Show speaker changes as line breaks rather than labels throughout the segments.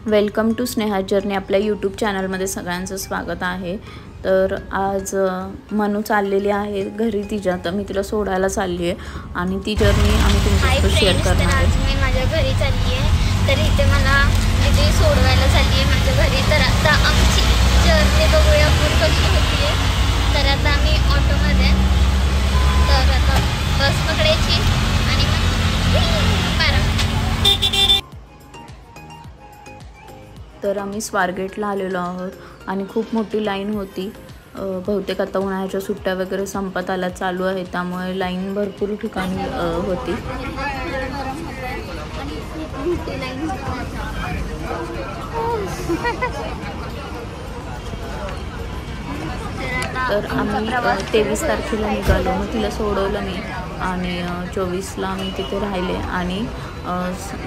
Welcome to Sneha journey. आपल्या YouTube चॅनलमध्ये सगळ्यांचं स्वागत आहे। तर आज मनू चाललेली आहे घरी तिच्या, तर मी तिला सोडायला चालली आहे आणि ती जर्नी आम्ही तुमच्यासोबत शेअर करणार आहे।
आज मी माझ्या घरी चालली आहे, तर इथे मला इथे सोडवायला चालली आहे माझ्या घरी। तर आता आमची जर्नी बघूया पूर्ण कशी होती आहे। तर आता आम्ही ऑटोमध्ये, तर आता बस पकडायची आणि
तर आम्ही स्वारगेटला आलेलो आहोत आणि खूप मोठी लाईन होती। बहुतेक आता उन्हाळ्याच्या सुट्ट्या वगैरे संपत आल्या चालू आहे, त्यामुळे लाईन भरपूर ठिकाणी होती। तर आम्ही 23 तारखेला निघालो, मग तिला सोडवलं मी आणि 24ला मी तिथे राहिले आणि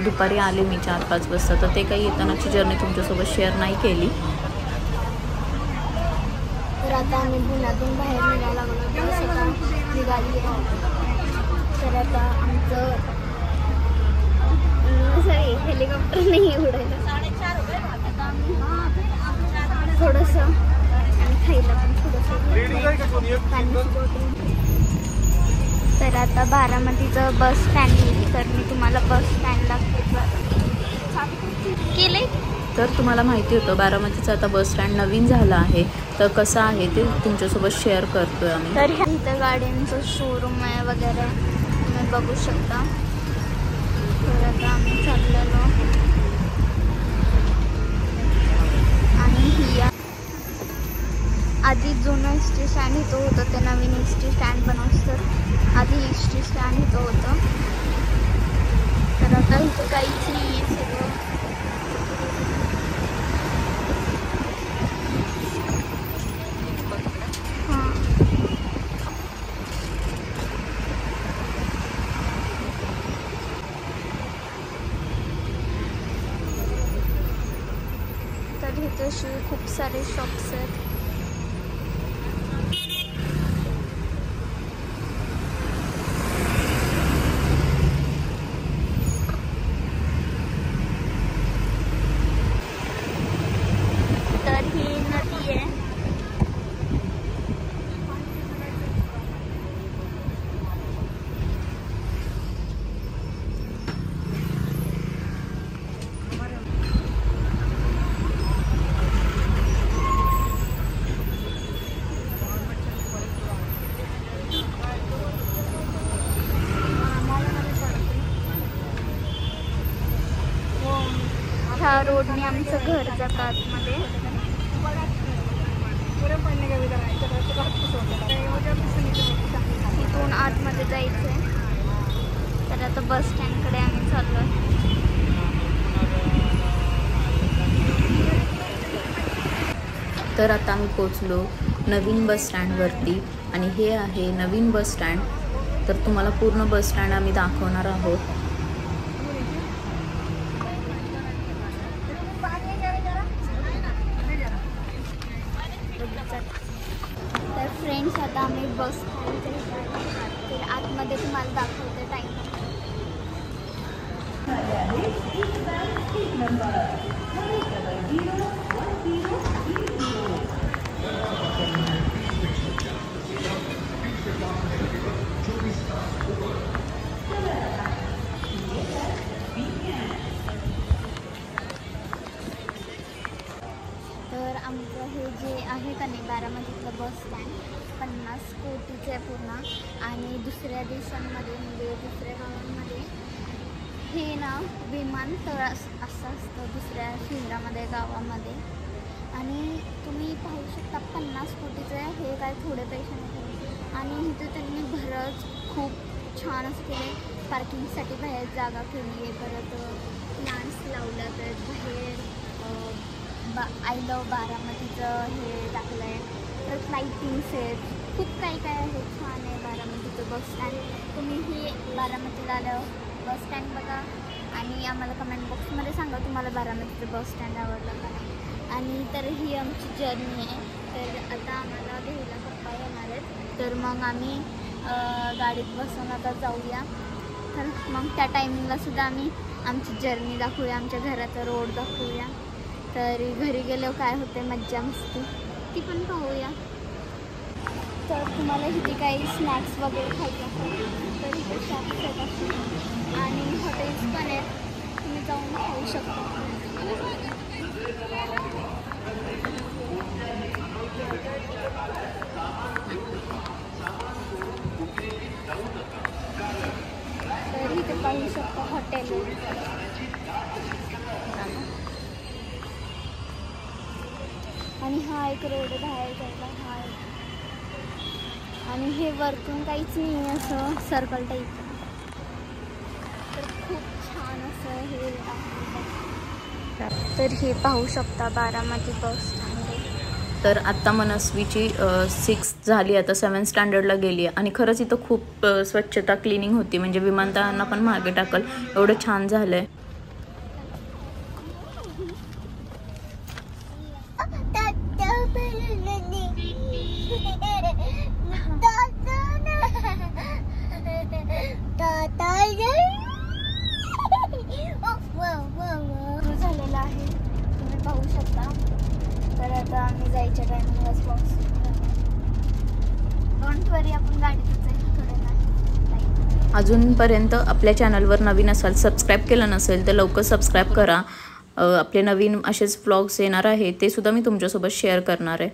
दुपारी आले मी 4-5 वाजता। तर ते काही येतानाची जर्नी तुमच्यासोबत शेअर नाही केली।
तर आता आम्ही पुण्यातून बाहेर निघायला लागलो, निघाली आहे। तर आता आमचं सॉरी हेलिकॉप्टर नाही उडायला, 4.5 रुपये आता आम्ही थोडंसं आणि खायला पण तर आता बारामतीचं बस स्टँड येईल, तर मी तुम्हाला बस स्टँड केले।
तर तुम्हाला माहिती होतं बारामतीचं आता बस स्टँड नवीन झालं आहे, तर कसं आहे ते तुमच्यासोबत शेअर करतोय आम्ही।
तर इथं गाड्यांचं शोरूम आहे वगैरे, तुम्ही बघू शकता। तर आता आम्ही चाललेलो आणि ही आधी जुनं एस टी स्टँड इथं होतं, ते नवीन एस टी स्टँड बनवतं। आधी एस टी स्टँड इथं होतं, तर आता इथं काहीच नाही आहे सगळं। हां, तर इथे खूप सारे शॉप्स आहेत। ह्या रोडने आमचं घर जातं आतमध्ये। इथून आतमध्ये जायचं आहे, तर आता बस स्टँडकडे आम्ही चाललो।
तर आता आम्ही पोचलो नवीन बस स्टँडवरती आणि हे आहे नवीन बस स्टँड। तर तुम्हाला पूर्ण बस स्टँड आम्ही दाखवणार आहोत।
तर फ्रेंड्स आता आम्ही बस स्टँडच्या तर आतमध्ये तुम्हाला दाखवते टाईम। तर आमचं हे जे आहे का नाही बारामतीतलं बस स्टँड 50 कोटीचं आहे पूर्ण, आणि दुसऱ्या देशांमध्ये म्हणजे दुसऱ्या गावांमध्ये हे ना विमानतळ असं असतं दुसऱ्या शहरामध्ये गावामध्ये। आणि तुम्ही पाहू शकता 50 कोटीचं आहे, हे काय थोडे पैसे नाही। आणि इथं त्यांनी घरच खूप छान असं केले, पार्किंगसाठी बाहेर जागा केली आहे, परत प्लांट्स लावलं तर बाहेर आय लव बारामतीचं हे टाकलं आहे, परत लाईटिंग्स आहेत, खूप काही काय आहे, छान आहे बारामतीचं बस स्टँड। तुम्हीही बारामतीला आलं बस स्टँड बघा आणि आम्हाला कमेंट बॉक्समध्ये सांगा तुम्हाला बारामतीचं बस स्टँड आवडलं का नाही। आणि तर ही आमची जर्नी आहे। तर आता आम्हाला घ्यायला पप्पा येणार आहेत, तर मग आम्ही गाडीत बसून आता जाऊया। तर मग त्या टायमिंगला सुद्धा आम्ही आमची जर्नी दाखवूया, आमच्या घराचा रोड दाखवूया। तरी घरी गेल्यावर काय होते मज्जा मस्ती ती पण पाहूया. तर तुम्हाला इथे काही स्नॅक्स वगैरे खायचे असेल तर इथे शॉप्स आहेत असे आणि हॉटेल्स पण आहेत, तुम्ही जाऊन खाऊ शकता. तर इथे पाहू शकता हॉटेल आणि हा एक रोड बाहेर जायला हा एक. आणि हे वरतून काहीच नाही आहे असं सर्कल टाईप, तर खूप छान असं हे आहे. तर हे पाहू शकता बारामती बस स्टँड.
तर आत्ता मनस्वीची 6 झाली, आता 7th स्टँडर्डला गेली आहे आणि खरंच इथं खूप स्वच्छता क्लिनिंग होती, म्हणजे विमानतळांना पण मागे टाकल एवढं छान झालं आहे.
झालेला आहे तुम्ही पाहू शकता. तर आता आम्ही जायच्या टायमिंगलाच पाऊस. डोंट वरी, आपण गाडीतच जायचं थोडं नाही.
अजूनपर्यंत आपल्या चॅनलवर नवीन असाल, सबस्क्राईब केलं नसेल तर लवकर सबस्क्राईब करा. आपले नवीन असेच व्लॉग्स येणार आहे, ते सुद्धा मी तुमच्यासोबत शेअर करणार आहे.